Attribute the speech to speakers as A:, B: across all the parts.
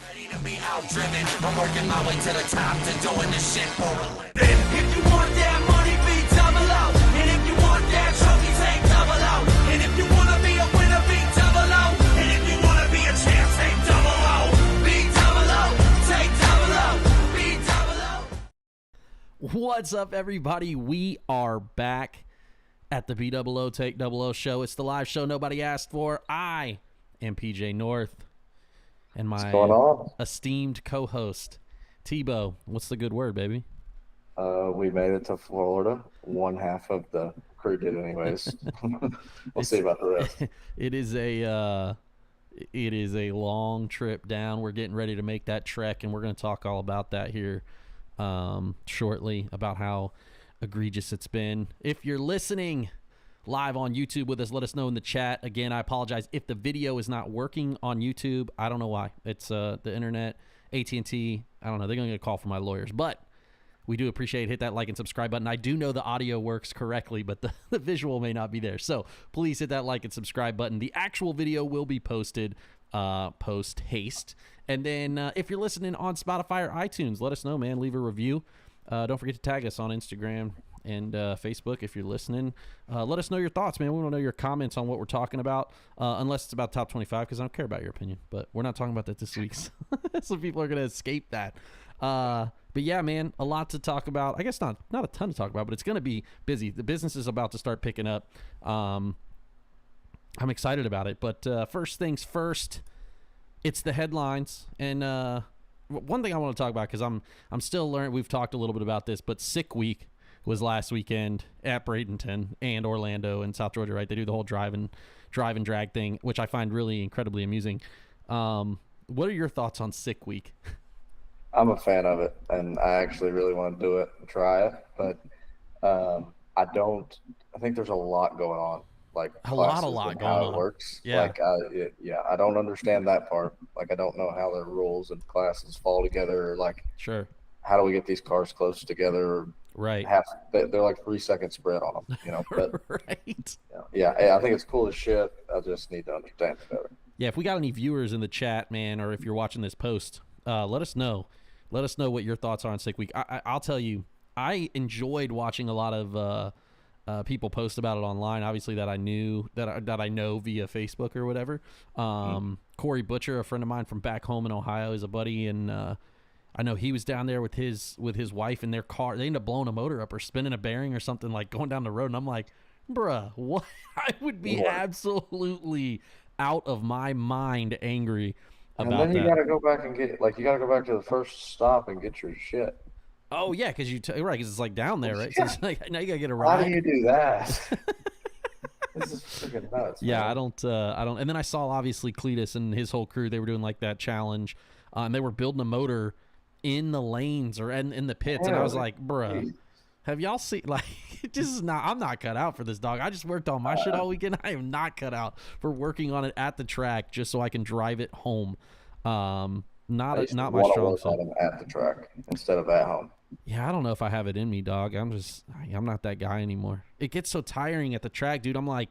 A: Ready to be outdriven. I'm working my way to the top to doing this shit for a living. If you want that money, be double out. And if you want that trophy, take double out. And if you want to be a winner, be double out. And if you want to be a champ, take double out. Be double out. Take double out. Be double out.
B: What's up, everybody? We are back at the BE00TAKE00 show. It's the live show nobody asked for. I am PJ North. And my esteemed co-host, Tebow. What's the good word, baby?
C: We made it to Florida. One half of the crew did anyways. We'll see about the rest.
B: It is a long trip down. We're getting ready to make that trek, and we're going to talk all about that here shortly, about how egregious it's been. If you're listening live on YouTube with us, let us know in the chat. Again, I apologize if the video is not working on YouTube. I don't know why. It's the internet, AT&T. I don't know. They're going to get a call from my lawyers, but we do appreciate it. Hit that like and subscribe button. I do know the audio works correctly, but the visual may not be there. So please hit that like and subscribe button. The actual video will be posted post haste. And then if you're listening on Spotify or iTunes, let us know, man. Leave a review. Don't forget to tag us on Instagram and Facebook if you're listening. Let us know your thoughts, man. We want to know your comments on what we're talking about, unless it's about top 25, because I don't care about your opinion. But we're not talking about that this week, so people are going to escape that. But yeah, man, a lot to talk about. I guess not a ton to talk about, but it's going to be busy. The business is about to start picking up. I'm excited about it. But first things first, it's the headlines. And one thing I want to talk about, because I'm still learning. We've talked a little bit about this, but Sick Week was last weekend at Bradenton and Orlando and South Georgia, right? They do the whole drive and drag thing, which I find really incredibly amusing. What are your thoughts on Sick Week?
C: I'm a fan of it, and I actually really want to do it and try it, but I think there's a lot going on. Like
B: a lot
C: going
B: on.
C: It works.
B: Yeah.
C: Like, I don't understand that part. Like, I don't know how the rules and classes fall together. Or like,
B: sure,
C: how do we get these cars close together?
B: Right.
C: They're like 3 second spread on them, you know. But,
B: right.
C: Yeah, I think it's cool as shit. I just need to understand it better.
B: Yeah, if we got any viewers in the chat, man, or if you're watching this post, let us know. Let us know what your thoughts are on Sick Week. I'll tell you, I enjoyed watching a lot of people post about it online. Obviously, that I know via Facebook or whatever. Corey Butcher, a friend of mine from back home in Ohio, is a buddy, and I know he was down there with his wife in their car. They ended up blowing a motor up or spinning a bearing or something, like going down the road. And I'm like, bruh, what? I would be absolutely out of my mind angry about that.
C: And then you got to go back and you got to go back to the first stop and get your shit.
B: Oh yeah, because because it's like down there, right? So it's like, now you gotta get a ride.
C: How do you do that? This is freaking nuts.
B: Yeah,
C: man.
B: I don't. And then I saw obviously Cletus and his whole crew. They were doing like that challenge, and they were building a motor in the lanes or in the pits, and I was like, bruh, have y'all seen, like, I'm not cut out for this, dog. I just worked on my shit all weekend. I am not cut out for working on it at the track just so I can drive it home. Not my strong suit.
C: At the track instead of at home.
B: Yeah, I don't know if I have it in me, dog. I'm not that guy anymore. It gets so tiring at the track, dude. I'm like,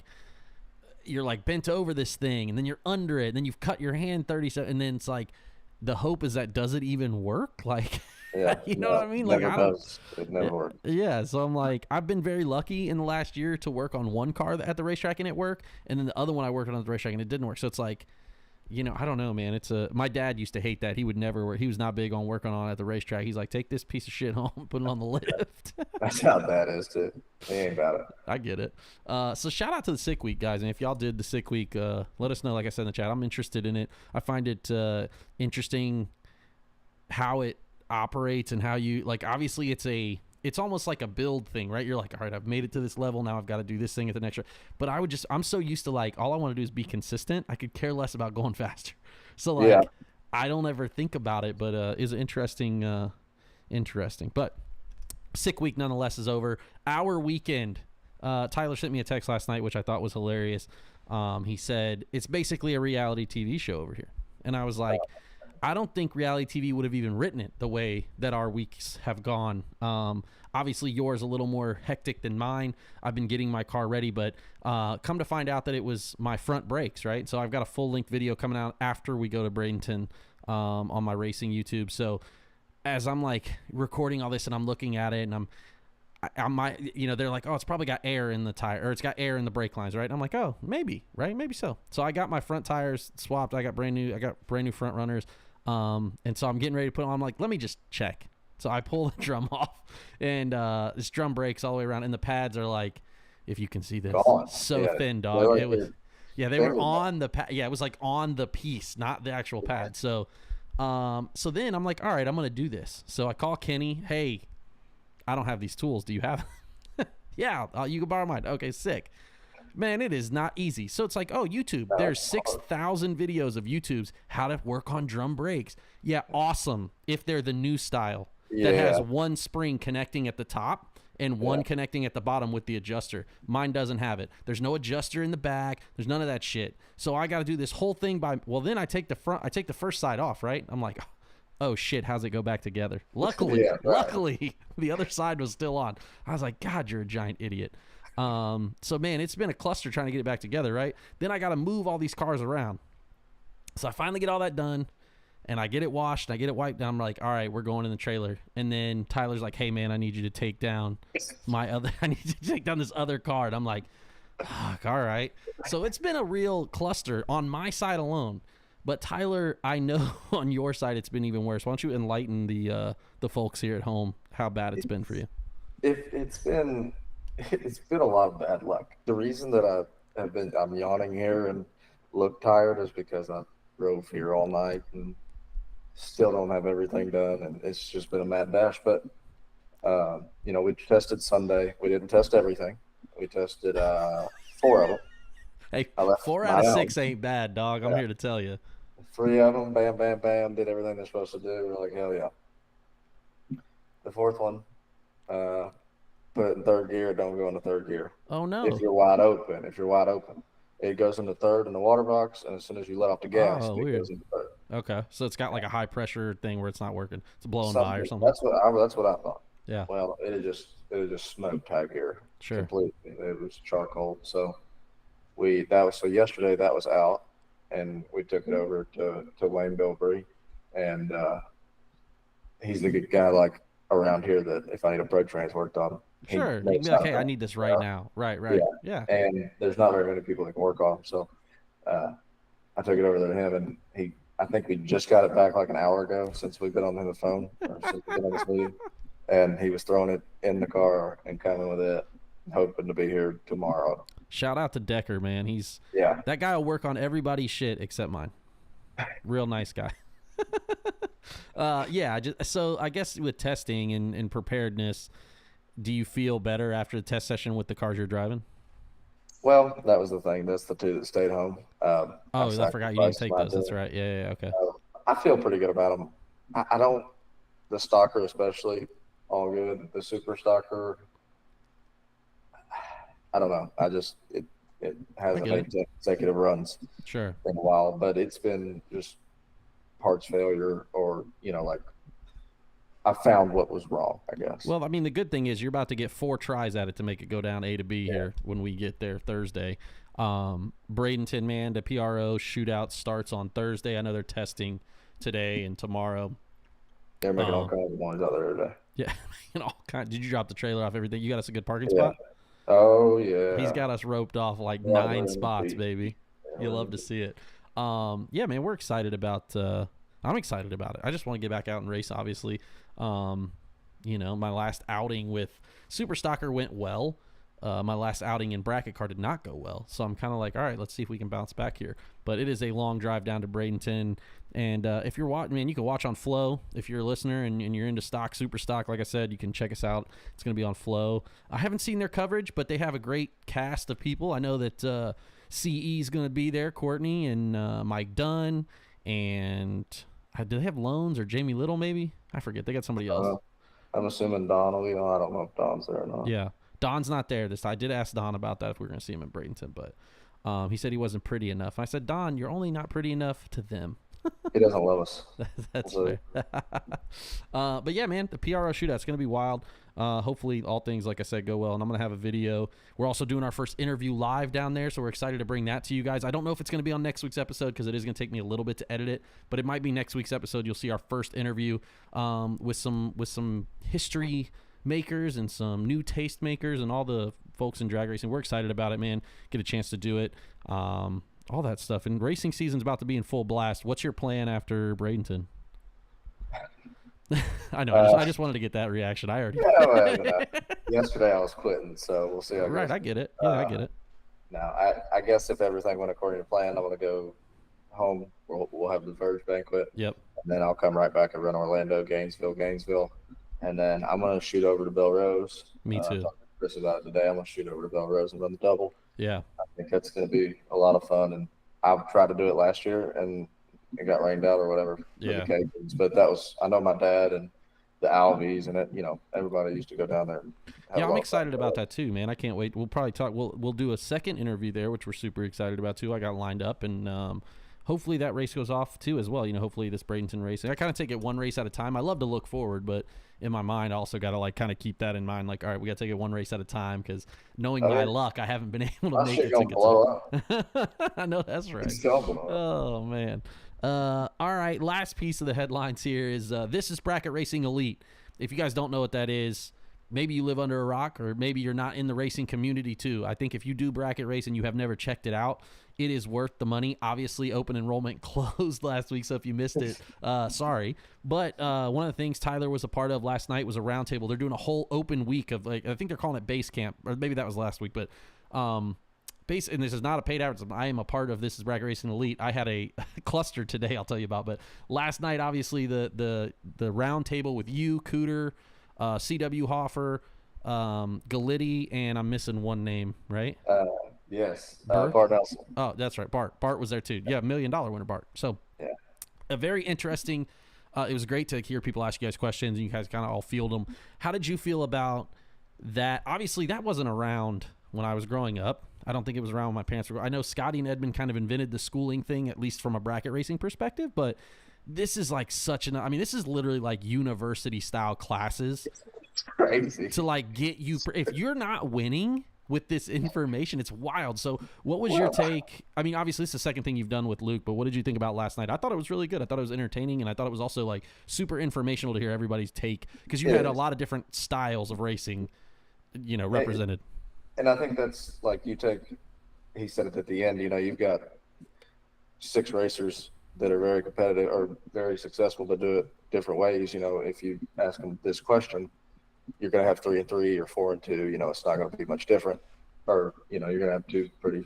B: you're like bent over this thing, and then you're under it, and then you've cut your hand 37, and then it's like, the hope is that, does it even work? Like,
C: yeah,
B: you know what I mean? Like,
C: it never works.
B: Yeah, so I'm like, I've been very lucky in the last year to work on one car at the racetrack and it worked, and then the other one I worked on at the racetrack and it didn't work. So it's like, you know, I don't know, man. My dad used to hate that. He would never work. He was not big on working on at the racetrack. He's like, take this piece of shit home and put it on the lift.
C: That's how that is, too. He ain't about it.
B: I get it. So shout out to the Sick Week, guys. And if y'all did the Sick Week, let us know. Like I said in the chat, I'm interested in it. I find it interesting how it operates and how you, like, obviously it's almost like a build thing, right? You're like, all right, I've made it to this level. Now I've got to do this thing at the next. But I'm so used to, like, all I want to do is be consistent. I could care less about going faster. So, like, yeah. I don't ever think about it, but it's interesting. But Sick Week nonetheless is over. Our weekend, Tyler sent me a text last night, which I thought was hilarious. He said, it's basically a reality TV show over here. And I was like, I don't think reality TV would have even written it the way that our weeks have gone. Obviously, yours a little more hectic than mine. I've been getting my car ready, but come to find out that it was my front brakes, right? So I've got a full-length video coming out after we go to Bradenton on my racing YouTube. So as I'm like recording all this and I'm looking at it and I might, they're like, oh, it's probably got air in the tire, or it's got air in the brake lines, right? And I'm like, oh, maybe, right? Maybe so. So I got my front tires swapped. I got brand new front runners. And so I'm getting ready to put them on. I'm like, let me just check. So I pull the drum off, and this drum breaks all the way around, and the pads are like, if you can see this, thin, dog. It was, they were on the pad. Yeah, it was like on the piece, not the actual pad. So, so then I'm like, all right, I'm gonna do this. So I call Kenny. Hey, I don't have these tools. Do you have? Yeah, you can borrow mine. Okay, sick. Man, it is not easy. So it's like, oh, YouTube. There's 6,000 videos of YouTube's how to work on drum brakes. Yeah, awesome. If they're the new style that has one spring connecting at the top and one connecting at the bottom with the adjuster. Mine doesn't have it. There's no adjuster in the back. There's none of that shit. So I got to do this whole thing then I take the first side off, right? I'm like, oh shit, how's it go back together? Luckily, the other side was still on. I was like, God, you're a giant idiot. So man, it's been a cluster trying to get it back together, right? Then I got to move all these cars around. So I finally get all that done, and I get it washed, and I get it wiped down. I'm like, all right, we're going in the trailer. And then Tyler's like, hey man, I need you to take down this other car. And I'm like, fuck, all right. So it's been a real cluster on my side alone. But Tyler, I know on your side it's been even worse. Why don't you enlighten the folks here at home how bad it's been for you?
C: It's been a lot of bad luck. The reason that I'm yawning here and look tired is because I drove here all night and still don't have everything done, and it's just been a mad dash. But we tested Sunday. We didn't test everything. We tested 4 of them.
B: Hey, 4 out of 6 ain't bad, dog. I'm here to tell you.
C: 3 of them, bam, bam, bam, did everything they're supposed to do. We're like, hell yeah. The 4th one, put it in 3rd gear. Don't go into 3rd gear.
B: Oh no!
C: If you're wide open, it goes into 3rd in the water box, and as soon as you let off the gas, it goes into 3rd.
B: Okay, so it's got like a high pressure thing where it's not working. It's blowing by or something.
C: That's what I thought.
B: Yeah.
C: Well, it had just smoked out here.
B: Sure.
C: Completely. It was charcoal. So yesterday that was out, and we took it over to Wayne Bilbrey, and he's the good guy like around here that if I need a brake trans worked on.
B: Sure. You can be like, hey, I need this right now. Right. Yeah.
C: And there's not very many people that can work on them. So I took it over to him, and I think we just got it back like an hour ago since we've been on the phone, or since we've been on this meeting. And he was throwing it in the car and coming with it, hoping to be here tomorrow.
B: Shout out to Decker, man. That guy will work on everybody's shit except mine. Real nice guy. So I guess with testing and preparedness, do you feel better after the test session with the cars you're driving?
C: Well, that was the thing. That's the 2 that stayed home.
B: I forgot you didn't take those. That's right. Yeah. Okay.
C: I feel pretty good about them. I don't, the stalker especially, all good. The super stalker, I don't know. It hasn't had consecutive runs.
B: Sure.
C: In a while, but it's been just parts failure, or like I found what was wrong, I guess.
B: Well, I mean, the good thing is you're about to get 4 tries at it to make it go down A to B here when we get there Thursday. Bradenton, man, the PRO shootout starts on Thursday. I know they're testing today and tomorrow.
C: They're making all kinds of noise out there today.
B: Yeah, all kinds. Did you drop the trailer off everything? You got us a good parking spot?
C: Oh, yeah.
B: He's got us roped off like 9 spots, baby. You love to see it. Yeah, man, we're excited about I'm excited about it. I just want to get back out and race, obviously. My last outing with Super Stocker went well. My last outing in bracket car did not go well. So I'm kind of like, all right, let's see if we can bounce back here. But it is a long drive down to Bradenton. And if you're watching, man, you can watch on Flow. If you're a listener and you're into stock, Super Stock, like I said, you can check us out. It's going to be on Flow. I haven't seen their coverage, but they have a great cast of people. I know that CE is going to be there, Courtney and Mike Dunn. And do they have Loans or Jamie Little maybe? I forget. They got somebody else.
C: I'm assuming Don will be on. I don't know if Don's there or not.
B: Yeah. Don's not there. I did ask Don about that if we were going to see him in Bradenton, but he said he wasn't pretty enough. I said, Don, you're only not pretty enough to them.
C: He doesn't love us.
B: That's
C: So,
B: fair. But yeah, man, the PRO shootout's going to be wild. Hopefully, all things, like I said, go well. And I'm going to have a video. We're also doing our first interview live down there, so we're excited to bring that to you guys. I don't know if it's going to be on next week's episode because it is going to take me a little bit to edit it, but it might be next week's episode. You'll see our first interview with some history makers and some new taste makers and all the folks in drag racing. We're excited about it, man. Get a chance to do it. All that stuff. And racing season's about to be in full blast. What's your plan after Bradenton? I know. I just wanted to get that reaction. I already.
C: Yeah, well, yesterday I was quitting, so we'll see how it
B: Right,
C: goes.
B: I get it. Yeah, I get it.
C: Now, I guess if everything went according to plan, I'm going to go home. We'll have the Verge banquet.
B: Yep.
C: And then I'll come right back and run Orlando, Gainesville. And then I'm going to shoot over to Belrose.
B: Me too.
C: I talked to Chris about it today. I'm going to shoot over to Belrose and run the double.
B: Yeah.
C: I think that's going to be a lot of fun. And I've tried to do it last year, and it got rained out or whatever.
B: Yeah.
C: The Cajuns. But that was, I know my dad and the Alvies and it, everybody used to go down there.
B: Yeah, I'm excited about that too, man. I can't wait. We'll probably talk. We'll do a second interview there, which we're super excited about too. I got lined up, and hopefully that race goes off too as well. Hopefully this Bradenton race. I kind of take it one race at a time. I love to look forward, but in my mind, I also got to kind of keep that in mind. Like, all right, we got to take it one race at a time because knowing my luck, I haven't been able to make it.
C: Blow up.
B: I know that's right.
C: It's gonna blow up.
B: Oh man. All right, last piece of the headlines here is this is Bracket Racing Elite. If you guys don't know what that is, maybe you live under a rock or maybe you're not in the racing community too. I think if you do bracket race and you have never checked it out, it is worth the money. Obviously, open enrollment closed last week, so if you missed it, sorry. But one of the things Tyler was a part of last night was a roundtable. They're doing a whole open week of, I think they're calling it base camp, or maybe that was last week, but and this is not a paid advertisement. I am a part of This is Bracket Racing Elite. I had a cluster today I'll tell you about, but last night, obviously, the round table with you, Cooter, C.W. Hoffer, Galitti, and I'm missing one name, right?
C: Yes.
B: Bart?
C: Bart Nelson.
B: Oh, that's right. Bart was there too. Yeah, $1 million winner, Bart. So
C: Yeah.
B: a very interesting, it was great to hear people ask you guys questions and you guys kind of all field them. How did you feel about that? Obviously, that wasn't around when I was growing up. I don't think it was around when my parents were. I know Scotty and Edmund kind of invented the schooling thing, at least from a bracket racing perspective, but this is like this is literally like university style classes.
C: It's crazy.
B: To get you, if you're not winning with this information, it's wild. So what was your take? I mean, obviously this is the second thing you've done with Luke, but what did you think about last night? I thought it was really good. I thought it was entertaining, and I thought it was also super informational to hear everybody's take, because you had a lot of different styles of racing, represented.
C: And I think that's he said it at the end, you've got 6 racers that are very competitive or very successful to do it different ways. If you ask them this question, you're going to have 3 and 3 or 4 and 2, it's not going to be much different. Or, you're going to have 2 pretty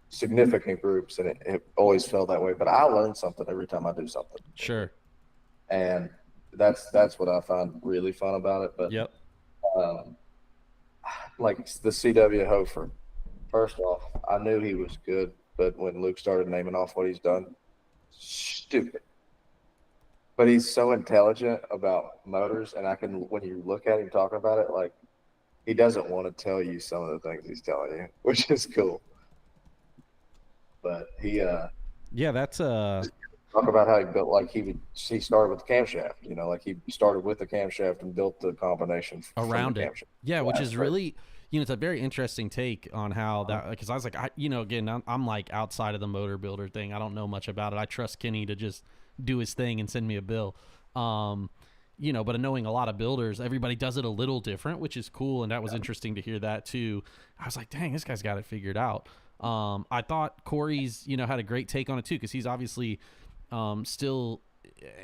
C: significant groups, and it always felt that way. But I learn something every time I do something.
B: Sure.
C: And that's what I find really fun about it. But
B: yep.
C: Like the C.W. Hofer, first off, I knew he was good, but when Luke started naming off what he's done, stupid. But he's so intelligent about motors, and when you look at him talking about it, he doesn't want to tell you some of the things he's telling you, which is cool. But he
B: that's
C: talk about how he built, he started with the camshaft, he started with the camshaft and built the combination
B: around it.
C: Camshaft.
B: Yeah, which is really, it's a very interesting take on how that, because I was again, I'm outside of the motor builder thing. I don't know much about it. I trust Kenny to just do his thing and send me a bill. But knowing a lot of builders, everybody does it a little different, which is cool. And that was interesting to hear that too. I was like, dang, this guy's got it figured out. I thought Corey's, had a great take on it too, because he's obviously still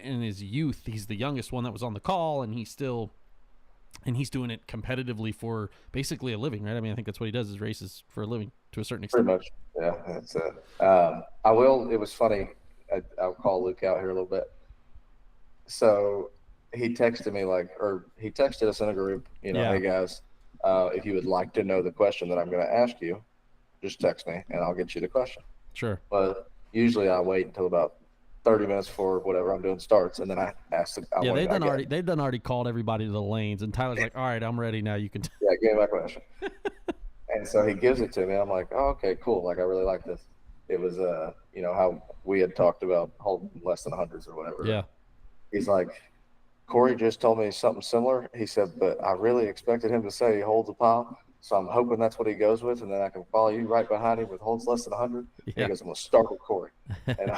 B: in his youth. He's the youngest one that was on the call, and he's doing it competitively for basically a living, right? I mean, I think that's what he does, is races for a living to a certain extent.
C: Pretty much. Yeah, that's it. It was funny. I'll call Luke out here a little bit. So he texted me he texted us in a group, hey guys, if you would like to know the question that I'm going to ask you, just text me and I'll get you the question.
B: Sure.
C: But usually I wait until about 30 minutes before whatever I'm doing starts, and then I ask them.
B: They've already called everybody to the lanes, and Tyler's like, all right, I'm ready now. You can.
C: Yeah, give me my question. And so he gives it to me. I'm like, oh, okay, cool. I really like this. it was how we had talked about holding less than hundreds or whatever.
B: Yeah.
C: He's like, Corey just told me something similar. He said, but I really expected him to say he holds a pile. So I'm hoping that's what he goes with, and then I can follow you right behind him with holds less than 100.
B: Yeah.
C: He goes, I'm going to start with Corey. And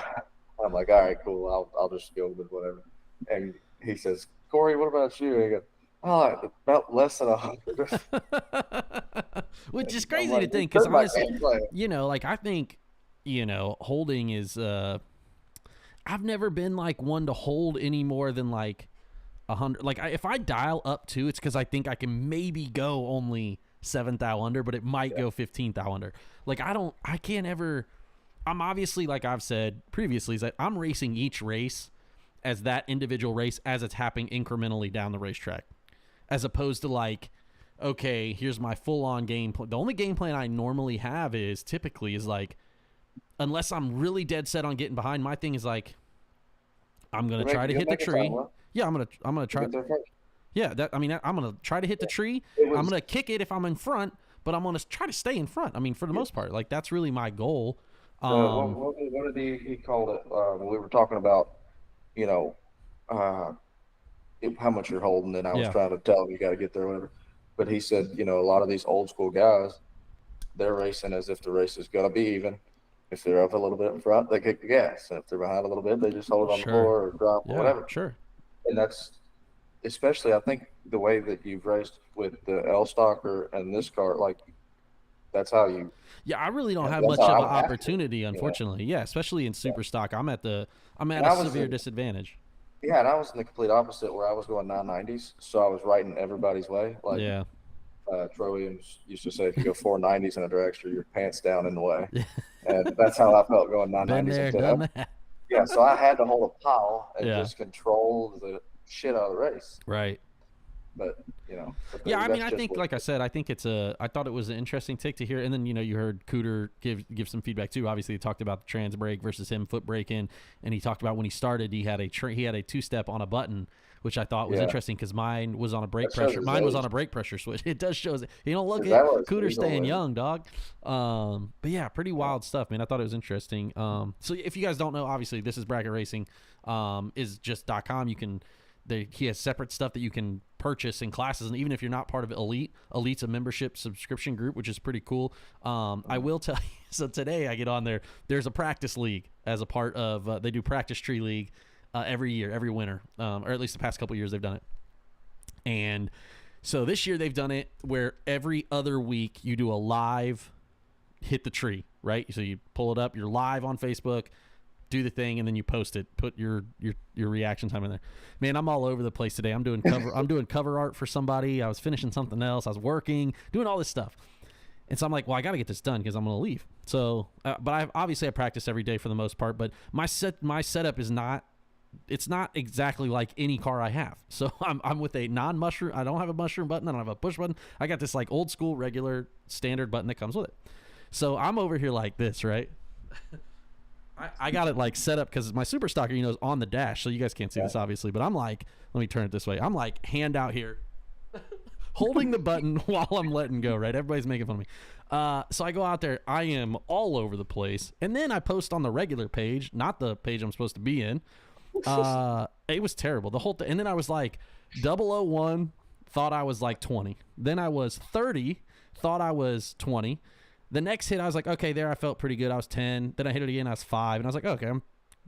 C: I'm like, all right, cool. I'll just go with whatever. And he says, Corey, what about you? And he goes, oh, about less than 100.
B: Which is
C: I'm
B: crazy
C: like,
B: to think,
C: "You're
B: because
C: my
B: honestly,
C: game plan."
B: like I think, holding is. I've never been like one to hold any more than like 100. Like if I dial up to, it's because I think I can maybe go only 7th thou under, but it might go 15th thou under. Like I can't ever. I'm obviously, like I've said previously, is that I'm racing each race as that individual race as it's happening incrementally down the racetrack, as opposed to like, okay, here's my full-on game plan. The only game plan I normally have is like, unless I'm really dead set on getting behind, my thing is like, I'm gonna try to hit the tree. Yeah, I'm gonna try. Yeah, I'm gonna try to hit the tree. I'm gonna kick it if I'm in front, but I'm gonna try to stay in front. I mean, for the most part, like that's really my goal.
C: What did he called it? When we were talking about, how much you're holding, and I was trying to tell him you got to get there, whatever. But he said, a lot of these old school guys, they're racing as if the race is gonna be even. If they're up a little bit in front, they kick the gas. And if they're behind a little bit, they just hold it on the floor or drop or whatever.
B: Sure.
C: And that's especially, I think, the way that you've raced with the L Stalker and this car, like that's how you.
B: Yeah, I really don't have much of an opportunity, unfortunately. Yeah, especially in super stock, I'm at a severe disadvantage.
C: Yeah, and I was in the complete opposite, where I was going 990s, so I was right in everybody's way. Like, Troy Williams used to say, if you go 490s in a drag strip, your pants down in the way. And that's how I felt going 990s.
B: Been there, done that.
C: Yeah, so I had to hold a pile and just control the shit out of the race.
B: Right.
C: But,
B: Yeah, I mean, I think, like I said, I think I thought it was an interesting take to hear. And then, you heard Cooter give some feedback too. Obviously, he talked about the trans brake versus him foot braking. And he talked about when he started, he had a 2-step on a button, which I thought was interesting because mine was on a brake pressure. Mine was on a brake pressure switch. It does show. You don't look at Cooter staying young, dog. But yeah, pretty wild stuff, man. I thought it was interesting. So if you guys don't know, obviously this is Bracket Racing, is just .com. He has separate stuff that you can purchase in classes, and even if you're not part of Elite's a membership subscription group, which is pretty cool. I will tell you. So today I get on there. There's a practice league as a part of. They do practice tree league. Every year, every winter, or at least the past couple of years they've done it. And so this year they've done it where every other week you do a live hit the tree, right? So you pull it up, you're live on Facebook, do the thing, and then you post it, put your reaction time in there. Man, I'm all over the place today. I'm doing cover art for somebody. I was finishing something else. I was working, doing all this stuff. And so I'm like, well, I got to get this done because I'm going to leave. So, but I practice every day for the most part, but my setup is not, it's not exactly like any car I have. So I'm with a non-mushroom. I don't have a mushroom button. I don't have a push button. I got this like old school regular standard button that comes with it. So I'm over here like this, right? I got it like set up because my super stocker, is on the dash. So you guys can't see this obviously, but I'm like, let me turn it this way. I'm like hand out here, holding the button while I'm letting go, right? Everybody's making fun of me. So I go out there. I am all over the place. And then I post on the regular page, not the page I'm supposed to be in. It was terrible, the whole thing. And then I was like 001, thought I was like 20. Then I was 30, thought I was 20. The next hit I was like, okay, there I felt pretty good. I was 10. Then I hit it again, I was 5, and I was like, okay, I'm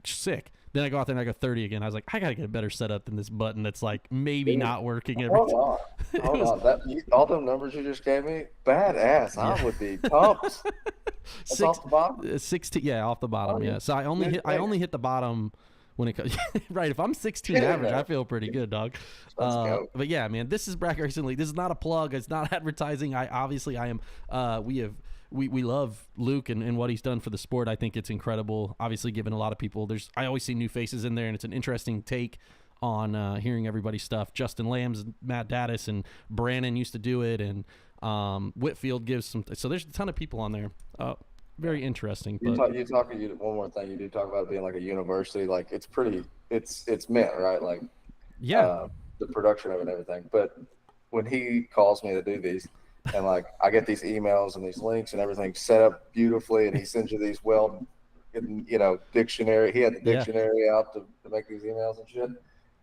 B: sick. Then I go out there and I go 30 again. I was like, I gotta get a better setup than this button that's like maybe not working every time.
C: Hold on. All them numbers you just gave me, badass. I would be pumped. Off the bottom?
B: 16, yeah, off the bottom, yeah. So I only hit the bottom when it comes. Right, if I'm 16 average, I feel pretty good, dog. But yeah, man, this is Bracket Racing League. This is not a plug. It's not advertising. I am. We love Luke and what he's done for the sport. I think it's incredible. Obviously, given a lot of people, I always see new faces in there, and it's an interesting take on hearing everybody's stuff. Justin Lambs, Matt Daddis, and Brannon used to do it, and Whitfield gives some. So there's a ton of people on there. Very interesting. But
C: one more thing. You do talk about it being like a university. Like it's meant, right? Like the production of it and everything. But when he calls me to do these, and like I get these emails and these links and everything set up beautifully, and he sends you these dictionary. He had the
B: Yeah.
C: dictionary out to make these emails and shit.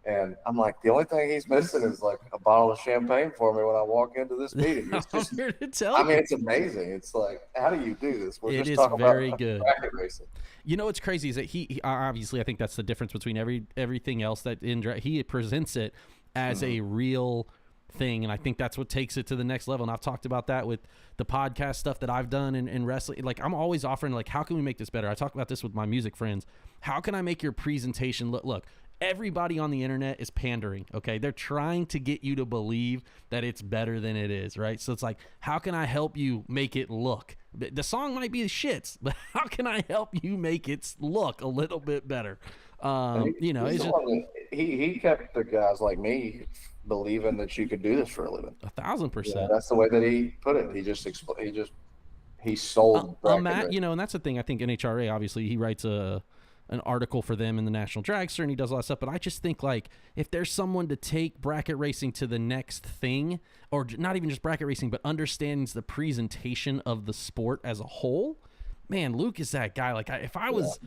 C: And I'm like, the only thing he's missing is like a bottle of champagne for me when I walk into this meeting. It's
B: I'm
C: just,
B: here to tell
C: I
B: you.
C: mean, it's amazing. It's like, how do you do this? We're
B: It
C: just
B: is
C: talking
B: very
C: about
B: good.
C: bracket racing.
B: You know what's crazy is that he obviously, I think that's the difference between everything else that he presents it as a real thing, and I think that's what takes it to the next level. And I've talked about that with the podcast stuff that I've done in wrestling. Like, I'm always offering, like, how can we make this better? I talk about this with my music friends. How can I make your presentation look? Everybody on the internet is pandering, okay? They're trying to get you to believe that it's better than it is, right? So it's like, how can I help you make it look? The song might be shits, but how can I help you make it look a little bit better? It's just,
C: He kept the guys like me believing that you could do this for a living.
B: 1,000%.
C: That's the way that he put it. He sold bracket racing.
B: And that's the thing. I think NHRA, obviously, he writes an article for them in the National Dragster, and he does a lot of stuff. But I just think, like, if there's someone to take bracket racing to the next thing, or not even just bracket racing, but understands the presentation of the sport as a whole, man, Luke is that guy. Like, if I was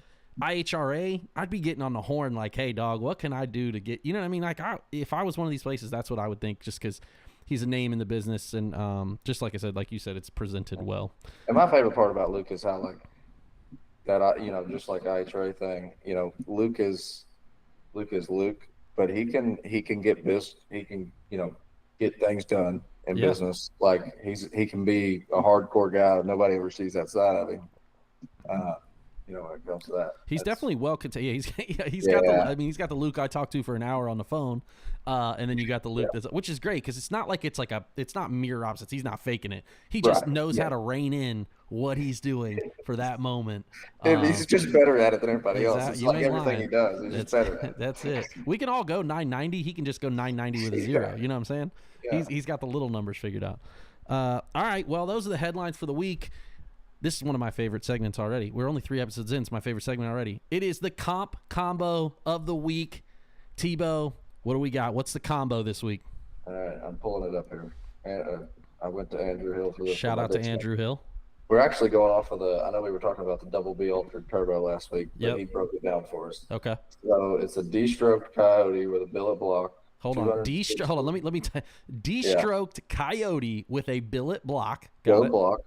B: IHRA, I'd be getting on the horn like, hey, dog, what can I do to get, you know what I mean? Like, if I was one of these places, that's what I would think, just because he's a name in the business. And just like I said, like you said, it's presented well.
C: And my favorite part about Luke is how, like, that, just like IHRA thing, Luke is Luke, but he can get get things done in business. Like, he can be a hardcore guy. Nobody ever sees that side of him. When it comes to that,
B: he's definitely well contained. He's got the Luke I talked to for an hour on the phone, and then you got the Luke which is great, because it's not like it's not mirror opposites. He's not faking it. He just knows how to rein in what he's doing for that moment.
C: He's just better at it than everybody else. It's like everything he does, he's just better at it.
B: That's it. We can all go 990. He can just go 990 with a 0. You know what I'm saying? Yeah. He's got the little numbers figured out. All right. Well, those are the headlines for the week. This is one of my favorite segments already. We're only 3 episodes in. It's my favorite segment already. It is the combo of the week. Tebow, what do we got? What's the combo this week?
C: All right, I'm pulling it up here. I went to Andrew Hill for this.
B: Shout out to Andrew Hill.
C: We're actually going off of I know we were talking about the Double B Altered Turbo last week, but he broke it down for us.
B: Okay.
C: So it's a D-stroked Coyote with a billet block.
B: Hold on. Let me D-stroked Coyote with a billet block.
C: Block.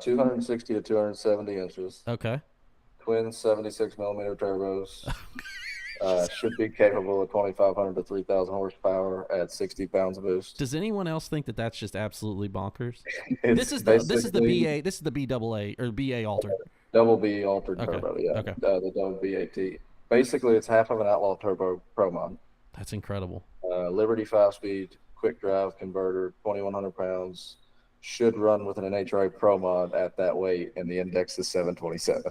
C: 260 to 270 inches.
B: Okay.
C: Twin 76 millimeter turbos. Should be capable of 2,500 to 3,000 horsepower at 60 pounds of boost.
B: Does anyone else think that that's just absolutely bonkers? This is the BAA or BA altered.
C: Double B altered turbo. Yeah.
B: Okay.
C: The double BAT. Basically, it's half of an Outlaw Turbo Pro Mod.
B: That's incredible.
C: Liberty 5-speed, quick drive converter, 2,100 pounds. Should run with an NHRA Pro Mod at that weight, and the index is 727.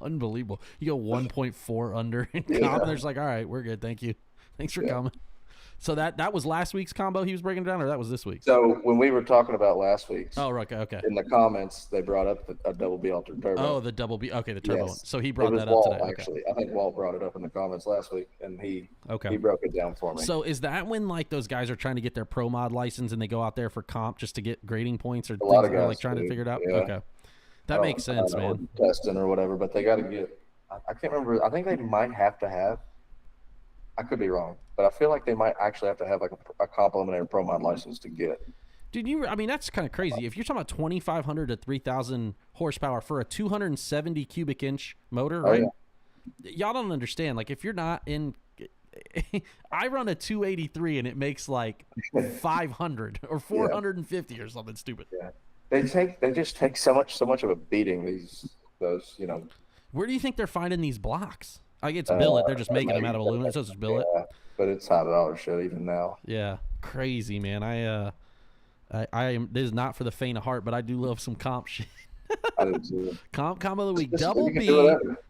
B: Unbelievable. You go 1.4 under in comp, and there's like, all right, we're good. Thank you. Thanks for coming. So that was last week's combo he was breaking down, or that was this week's?
C: So when we were talking about last week's,
B: okay.
C: In the comments, they brought up a double B altered turbo.
B: Oh, the double B. Okay, the turbo one. So he brought that
C: Walt,
B: up today.
C: Actually, I think Walt brought it up in the comments last week, and he broke it down for me.
B: So is that when, like, those guys are trying to get their Pro Mod license and they go out there for comp just to get grading points, or things, or like trying to figure it out? Yeah. Okay, that makes sense, man.
C: Testing or whatever, but they got to get. I can't remember. I think they might have to have. I could be wrong, but I feel like they might actually have to have like a complimentary Pro Mod license to get it.
B: Dude, I mean, that's kind of crazy. If you're talking about 2,500 to 3,000 horsepower for a 270 cubic inch motor, right? Y'all don't understand. Like, if you're not in, I run a 283 and it makes like 500 or 450 or something stupid. Yeah,
C: they just take so much of a beating. Those.
B: Where do you think they're finding these blocks? Like, it's billet. They're just making them out of aluminum. It's just billet.
C: Yeah, but it's $100 shit even now.
B: Yeah, crazy, man. I am. This is not for the faint of heart, but I do love some comp shit.
C: I do too.
B: Combo of the week.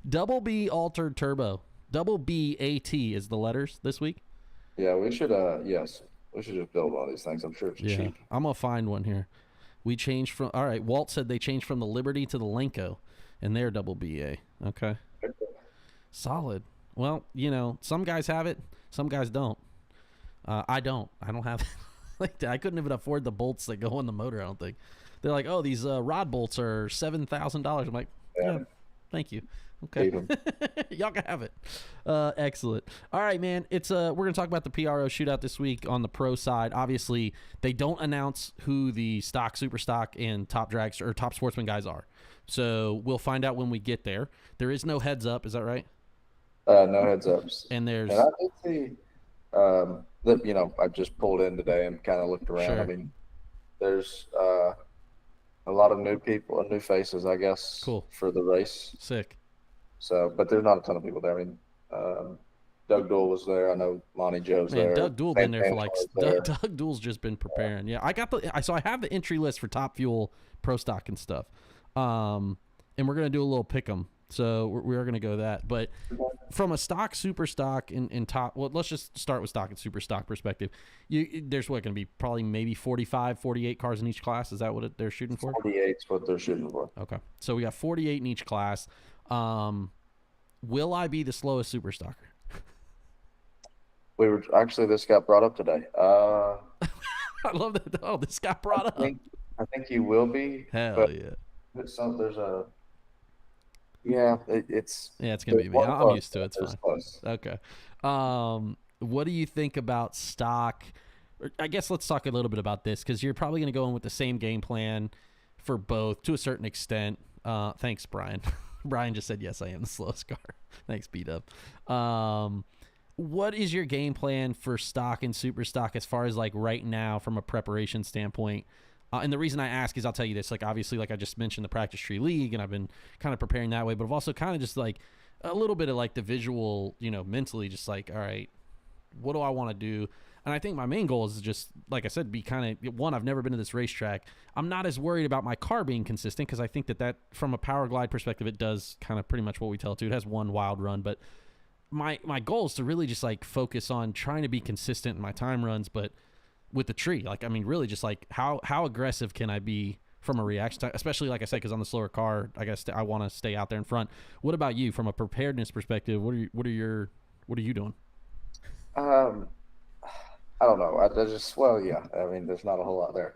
B: Double B altered turbo. Double BAT is the letters this week.
C: Yeah, we should. We should just build one of these things. I'm sure it's cheap.
B: I'm gonna find one here. We changed from. All right, Walt said they changed from the Liberty to the Lenko, and they're double BA. Okay. Solid. Well, some guys have it, some guys don't. I don't have it. Like, I couldn't even afford the bolts that go in the motor, I don't think. They're like, oh, these rod bolts are $7,000. I'm like, Thank you. Okay.
C: Keep 'em.
B: Y'all can have it. Excellent. All right, man. It's we're gonna talk about the PRO shootout this week on the pro side. Obviously, they don't announce who the stock, super stock, and top drags or top sportsman guys are. So we'll find out when we get there. There is no heads up. Is that right?
C: No heads ups.
B: And there's
C: And I did see that, I just pulled in today and kind of looked around.
B: Sure.
C: I mean, there's a lot of new people and new faces, I guess,
B: Cool.
C: for the race.
B: Sick.
C: So, but there's not a ton of people there. I mean, Doug Dool was there. I know Monty Joe's
B: Man,
C: there.
B: Doug Dool been there for like
C: there.
B: Doug Dool's just been preparing. Yeah, I have the entry list for Top Fuel Pro Stock and stuff. And we're gonna do a little pick 'em. So we're gonna go that. But from a stock, super stock, and top, well, let's just start with stock and super stock perspective. There's what gonna be probably maybe 45, 48 cars in each class. Is that what they're shooting for?
C: 48 is what they're shooting for.
B: Okay, so we got 48 in each class. Will I be the slowest super stocker?
C: This got brought up today.
B: I love that. Oh, this got brought up.
C: I think you will be.
B: Hell yeah.
C: It's gonna
B: be me. I'm used to it. It's fine.
C: Close.
B: Okay. What do you think about stock? I guess let's talk a little bit about this because you're probably going to go in with the same game plan for both to a certain extent. Thanks, Brian. Brian just said, yes, I am the slowest car. Thanks, B-Dub. What is your game plan for stock and super stock as far as like right now from a preparation standpoint? And the reason I ask is I'll tell you this, like obviously like I just mentioned the Practice Tree League and I've been kind of preparing that way, but I've also kind of just like a little bit of like the visual, mentally just like, all right, what do I want to do? And I think my main goal is just, like I said, be kind of, one, I've never been to this racetrack. I'm not as worried about my car being consistent because I think that from a power glide perspective, it does kind of pretty much what we tell it to. It has one wild run, but my goal is to really just like focus on trying to be consistent in my time runs, but with the tree, like, I mean, really just like how aggressive can I be from a reaction time, especially like I said, because on the slower car, I guess I want to stay out there in front. What about you from a preparedness perspective? What are you doing?
C: I don't know. I mean, there's not a whole lot there.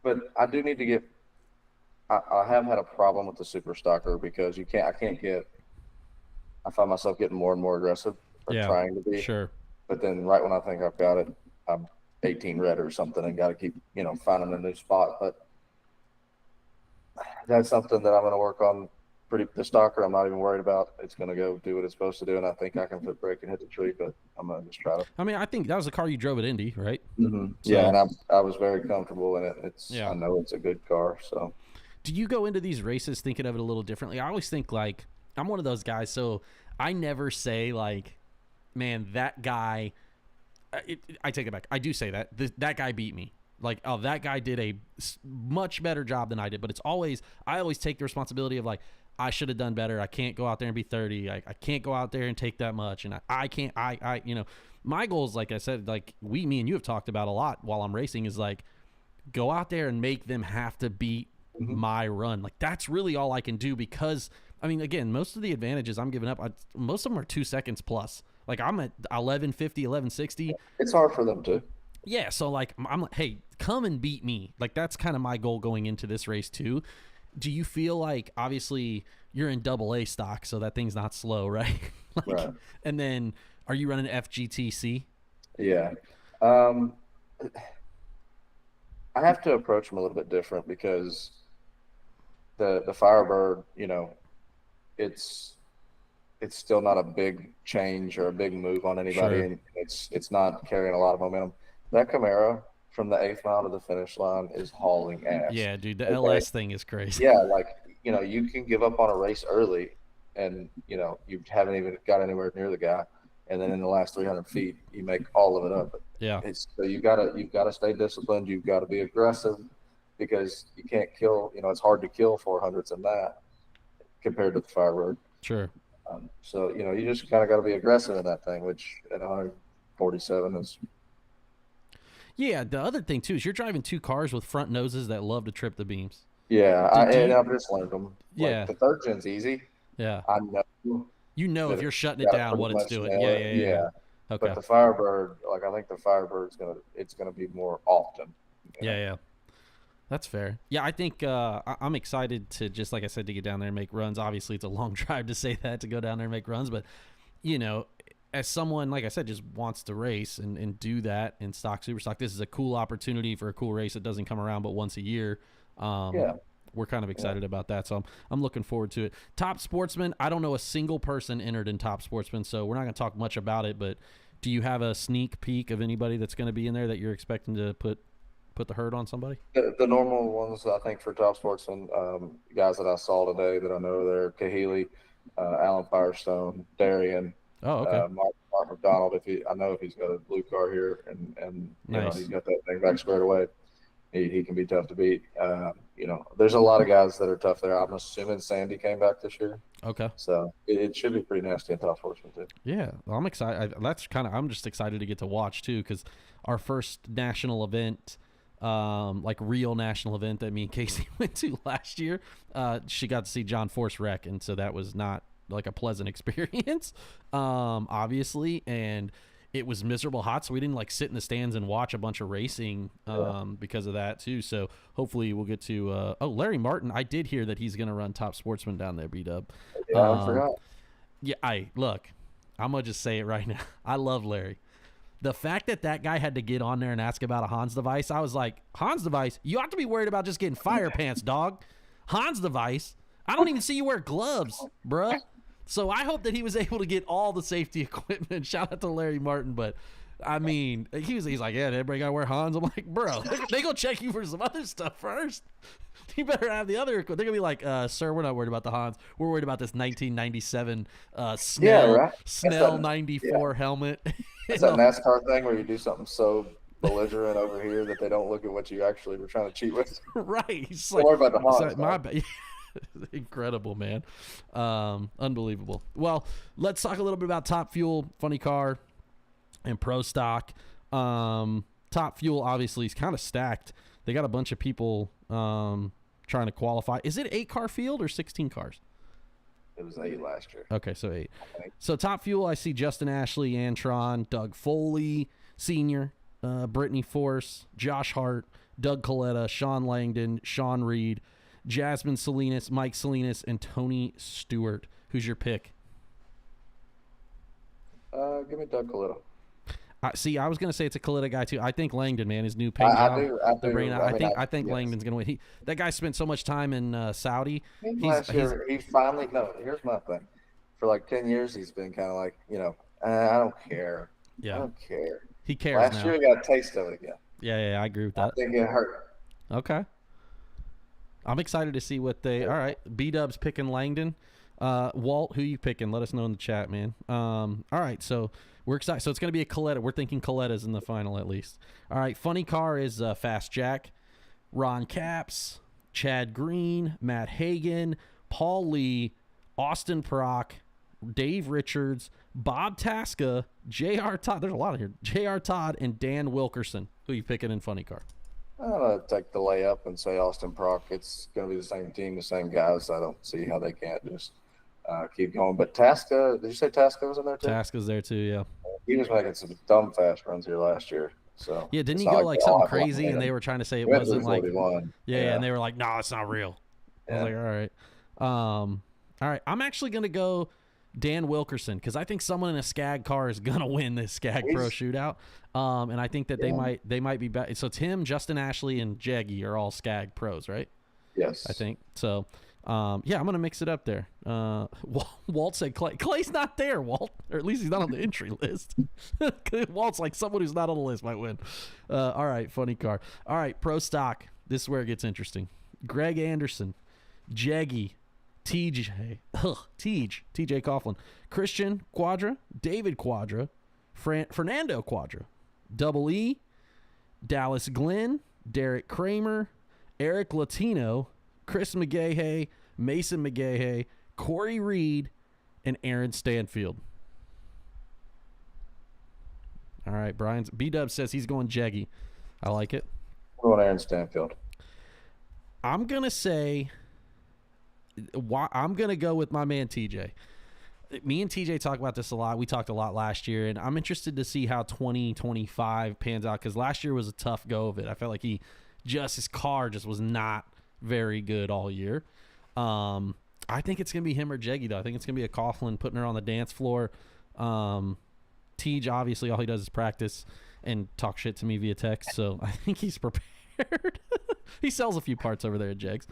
C: But I do need to get, I have had a problem with the super stocker because I find myself getting more and more aggressive or trying to be.
B: Sure.
C: But then right when I think I've got it, I'm 18 red or something and got to keep, finding a new spot. But that's something that I'm going to work on. The stalker, I'm not even worried about. It's going to go do what it's supposed to do, and I think I can foot brake and hit the tree, but I'm going to just try to.
B: I mean, I think that was the car you drove at Indy, right?
C: Mm-hmm. So, yeah, and I was very comfortable in it. I know it's a good car. So,
B: do you go into these races thinking of it a little differently? I always think like I'm one of those guys, so I never say like, man, that guy. I take it back. I do say that that guy beat me. Like, oh, that guy did a much better job than I did. But I always take the responsibility of like, I should have done better. I can't go out there and be 30. I can't go out there and take that much. And my goals, like I said, like me and you have talked about a lot while I'm racing is like, go out there and make them have to beat my run. Like that's really all I can do because I mean, again, most of the advantages I'm giving up, most of them are 2 seconds plus. Like I'm at 11:50, 11:60.
C: It's hard for them too.
B: Yeah. So like, I'm like, hey, come and beat me. Like that's kind of my goal going into this race too. Do you feel like obviously you're in AA stock, so that thing's not slow, right?
C: Right.
B: And then are you running FGTC?
C: Yeah. I have to approach them a little bit different because the Firebird, it's still not a big change or a big move on anybody,
B: Sure.
C: and it's not carrying a lot of momentum. That Camaro from the 8th mile to the finish line is hauling ass.
B: Yeah, dude, the LS thing is crazy.
C: Yeah, like you can give up on a race early, and you haven't even got anywhere near the guy, and then in the last 300 feet you make all of it up.
B: Yeah.
C: So you've got to stay disciplined. You've got to be aggressive because you can't kill. It's hard to kill 400s in that compared to the Firebird.
B: Sure.
C: So you just kind of got to be aggressive in that thing, which at 147 is.
B: Yeah, the other thing too is you're driving 2 cars with front noses that love to trip the beams.
C: Yeah, I've just learned them.
B: Yeah.
C: Like, the third gen's easy.
B: Yeah.
C: I know.
B: If you're shutting it down, what it's doing. Yeah. Okay.
C: But the Firebird, like I think the Firebird's gonna be more often.
B: Yeah. That's fair. Yeah, I think I'm excited to, just like I said, to get down there and make runs. Obviously, it's a long drive to say that, to go down there and make runs, but as someone, like I said, just wants to race and do that in stock, super stock, this is a cool opportunity for a cool race that doesn't come around but once a year. We're kind of excited about that, so I'm looking forward to it. Top Sportsman, I don't know a single person entered in Top Sportsman, so we're not going to talk much about it, but do you have a sneak peek of anybody that's going to be in there that you're expecting to put the hurt on somebody?
C: The normal ones, I think, for Top Sportsman, guys that I saw today that I know there: Kahili, Alan Firestone, Darian,
B: Oh, okay.
C: Mark McDonald. I know if he's got a blue car here and
B: Nice.
C: he's got that thing back squared away, he can be tough to beat. There's a lot of guys that are tough there. I'm assuming Sandy came back this year.
B: Okay.
C: So it should be pretty nasty in Top Sportsman too.
B: Yeah, well, I'm excited. I'm just excited to get to watch too, because our first national event, like real national event that me and Casey went to last year, she got to see John Force wreck, and so that was not like a pleasant experience, obviously, and it was miserable hot, so we didn't like sit in the stands and watch a bunch of racing because of that too. So hopefully we'll get to Larry Martin. I did hear that he's going to run Top Sportsman down there, B-Dub.
C: Yeah, I forgot.
B: Yeah, I'm going to just say it right now. I love Larry. The fact that guy had to get on there and ask about a Hans device, I was like, Hans device? You ought to be worried about just getting fire pants, dog. Hans device? I don't even see you wear gloves, bruh. So I hope that he was able to get all the safety equipment. Shout out to Larry Martin, but I mean, he's like, yeah, everybody got to wear Hans. I'm like, bro, they go check you for some other stuff first. You better have the other equipment. They're gonna be like, sir, we're not worried about the Hans. We're worried about this 1997 Snell 94 helmet.
C: It's that NASCAR thing where you do something so belligerent over here that they don't look at what you actually were trying to cheat with.
B: Right. He's
C: don't
B: like,
C: worry about the Hans.
B: My bad. Incredible, man. Unbelievable. Well, let's talk a little bit about Top Fuel, Funny Car, and Pro Stock. Top Fuel obviously is kind of stacked. They got a bunch of people trying to qualify. Is it 8-car field or 16 cars?
C: It was 8 last year.
B: Okay, so 8. So Top Fuel, I see Justin Ashley, Antron, Doug Foley, Sr., Brittany Force, Josh Hart, Doug Coletta, Sean Langdon, Sean Reed, Jasmine Salinas, Mike Salinas, and Tony Stewart. Who's your pick?
C: Give me Doug Coletta.
B: I was going to say it's a Coletta guy too. I think Langdon, man, his new paint job. I think yes. Langdon's going to win. That guy spent so much time in Saudi.
C: Last year, he finally – no, here's my thing. For like 10 years, he's been kind of like, I don't care.
B: Yeah.
C: I don't care.
B: He cares
C: Last
B: now.
C: year, he got a taste of it again.
B: Yeah, I agree with that.
C: I think it hurt.
B: Okay. I'm excited to see what they – all right, B-Dub's picking Langdon. Walt, who you picking? Let us know in the chat, man. All right, so we're excited. So it's going to be a Coletta. We're thinking Coletta's in the final at least. All right, Funny Car is Fast Jack, Ron Capps, Chad Green, Matt Hagan, Paul Lee, Austin Prock, Dave Richards, Bob Tasca, J.R. Todd. There's a lot of here. J.R. Todd and Dan Wilkerson. Who you picking in Funny Car?
C: I'm going to take the layup and say Austin Prock. It's going to be the same team, the same guys. I don't see how they can't just keep going. But Tasca, did you say Tasca was in there too?
B: Tasca's there too, yeah.
C: He was making some dumb fast runs here last year. So
B: yeah, didn't he go like something crazy and they were trying to say it wasn't like yeah, and they were like, no, it's not real. I was like, all right. I'm actually going to go Dan Wilkerson because I think someone in a Skag car is going to win this Skag Pro Shootout. And I think that they might be back. So it's him, Justin Ashley, and Jaggy are all Skag Pros, right?
C: Yes.
B: I think. So, I'm going to mix it up there. Walt said Clay. Clay's not there, Walt. Or at least he's not on the entry list. Walt's like someone who's not on the list might win. All right, Funny Car. All right, Pro Stock. This is where it gets interesting. Greg Anderson, Jaggy, TJ Coughlin, Christian Quadra, David Quadra, Fernando Quadra, Double E, Dallas Glenn, Derek Kramer, Eric Latino, Chris McGahey, Mason McGahey, Corey Reed, and Aaron Stanfield. All right, B-Dub says he's going Jaggy. I like it.
C: I'm going Aaron Stanfield.
B: I'm going to say I'm going to go with my man TJ. Me and TJ talk about this a lot. We talked a lot last year, and I'm interested to see how 2025 pans out because last year was a tough go of it. I felt like he just his car just was not very good all year. I think it's going to be him or Jeggy, though. I think it's going to be a Coughlin putting her on the dance floor. Tej, obviously, all he does is practice and talk shit to me via text, so I think he's prepared. He sells a few parts over there at Jegs.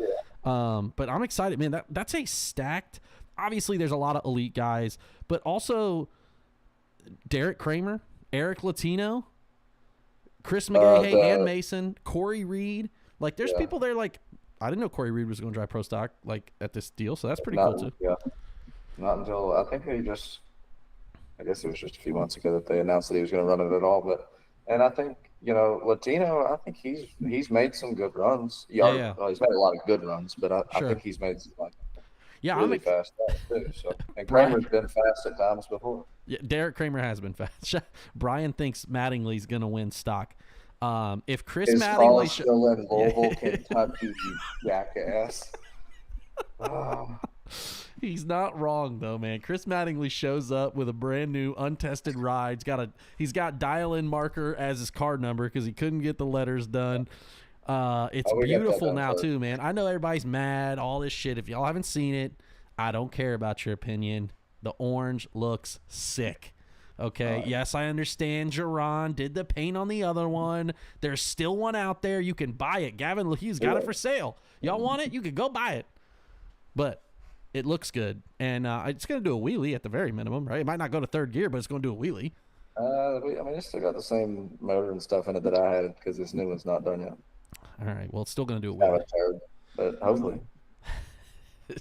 B: But I'm excited, man. That's a stacked – obviously, there's a lot of elite guys, but also Derek Kramer, Eric Latino, Chris McGahey, and Mason, Corey Reed. Like, there's people there like – I didn't know Corey Reed was going to drive Pro Stock like at this deal, so that's pretty cool too.
C: Yeah, not until I think I guess it was just a few months ago that they announced that he was going to run it at all. And I think Latino, I think he's made some good runs. Yeah. Well, he's made a lot of good runs, but I think he's made some really fast too. So, and Kramer's been fast at times before.
B: Yeah, Derek Kramer has been fast. Brian thinks Mattingly's going to win stock. If Chris Mattingly
C: still in Louisville, Kentucky, you jackass. Oh.
B: He's not wrong though, man. Chris Mattingly shows up with a brand new untested ride. He's got dial-in marker as his card number because he couldn't get the letters done. It's beautiful now too, man. I know everybody's mad, all this shit. If y'all haven't seen it, I don't care about your opinion. The orange looks sick. Okay, yes, I understand Jerron did the paint on the other one. There's still one out there. You can buy it. Gavin Hughes got it for sale. Y'all want it? You can go buy it. But it looks good. And it's going to do a wheelie at the very minimum, right? It might not go to third gear, but it's going to do a wheelie.
C: I mean, it's still got the same motor and stuff in it that I had because this new one's not done yet.
B: All right, well, it's still going to do a wheelie.
C: But hopefully.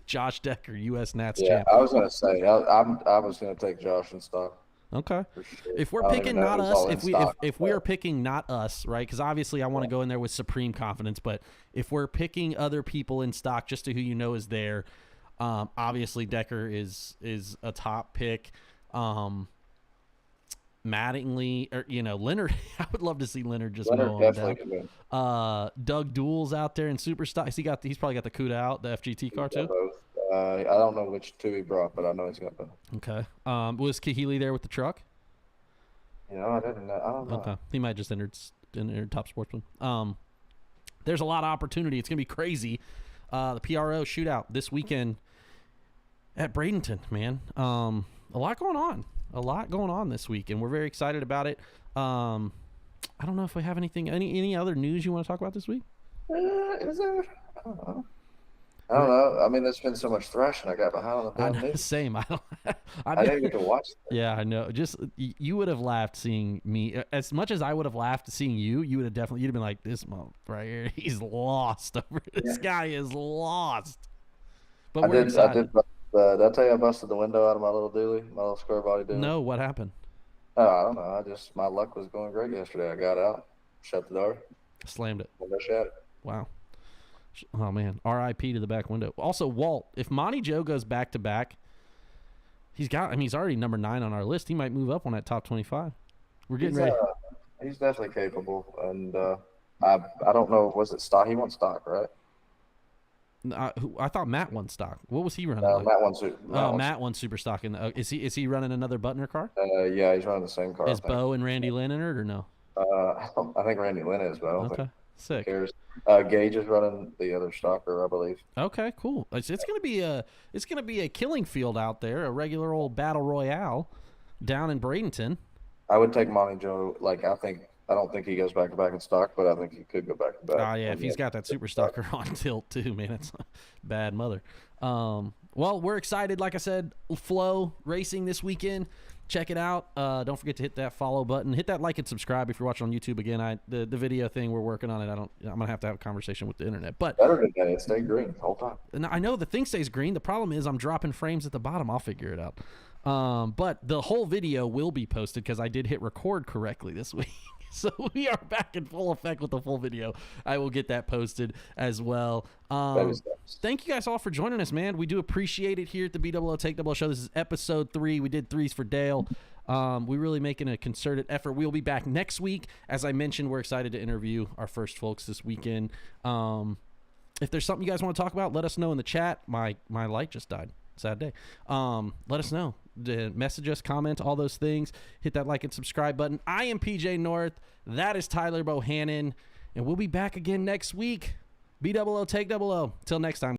B: Josh Decker, U.S. Nats
C: champ. I was going to say, I was going to take Josh in stock.
B: Okay. Sure. If we're picking not us, if we are picking not us, right? Because obviously I want to go in there with supreme confidence, but if we're picking other people in stock, just to who you know is there, obviously Decker is a top pick. Mattingly, or Leonard. I would love to see Leonard just go on down. Doug Dool's out there in super stock. He's probably got the CUDA out, the FGT car too.
C: I don't know which two he brought, but I know he's got both.
B: Okay. Was Kahili there with the truck?
C: I don't know.
B: Okay. He might just entered Top Sportsman. There's a lot of opportunity. It's gonna be crazy. The PRO shootout this weekend at Bradenton, man. A lot going on this week, and we're very excited about it. I don't know if we have any other news you want to talk about this week?
C: Is there? I don't know. I mean, there's been so much thrashing. I got behind on the damn news.
B: Same. I
C: didn't get to watch that.
B: Yeah, I know. Just you would have laughed seeing me as much as I would have laughed seeing you. You would have you'd have been like, this month right here, he's lost over. This guy is lost. But we're excited.
C: Did I tell you I busted the window out of my little dually, my little square body dually?
B: No, what happened?
C: Oh, I don't know. My luck was going great yesterday. I got out, shut the door,
B: slammed it.
C: Window shattered.
B: Wow. Oh man, R.I.P. to the back window. Also, Walt, if Monty Joe goes back to back, he's already number 9 on our list. He might move up on that top 25. We're getting ready.
C: He's definitely capable, and I don't know. Was it stock? He won stock, right?
B: I thought Matt won stock. What was he running?
C: Matt won super.
B: Matt won super stock. Is he running another Butner car?
C: Yeah, he's running the same car.
B: Is Bo and Randy Lynn in it or no?
C: I think Randy Lynn is, but I don't think.
B: Sick.
C: Gage is running the other stalker, I believe.
B: Okay, cool. It's gonna be a killing field out there, a regular old battle royale down in Bradenton.
C: I would take Monty Joe. I don't think he goes back to back in stock, but I think he could go back to back.
B: Oh yeah, if he's got that super stalker on tilt too, man, it's a bad mother. Well, we're excited. Like I said, Flow Racing this weekend. Check it out. Don't forget to hit that follow button. Hit that like and subscribe if you're watching on YouTube. Again, the video thing, we're working on it. I'm gonna have to have a conversation with the internet. But
C: better today. It stayed green the whole time.
B: And I know the thing stays green. The problem is I'm dropping frames at the bottom. I'll figure it out. But the whole video will be posted because I did hit record correctly this week. So we are back in full effect with the full video. I will get that posted as well. Thank you guys all for joining us, man. We do appreciate it here at the BE00TAKE00 show. This is episode 3. We did 3s for Dale. We're really making a concerted effort. We'll be back next week. As I mentioned, we're excited to interview our first folks this weekend. If there's something you guys want to talk about, let us know in the chat. My light just died. Sad day. Let us know. Message us, comment, all those things. Hit that like and subscribe button. I am PJ North. That is Tyler Bohannon. and we'll be back again next week. B00 take 00. Till next time.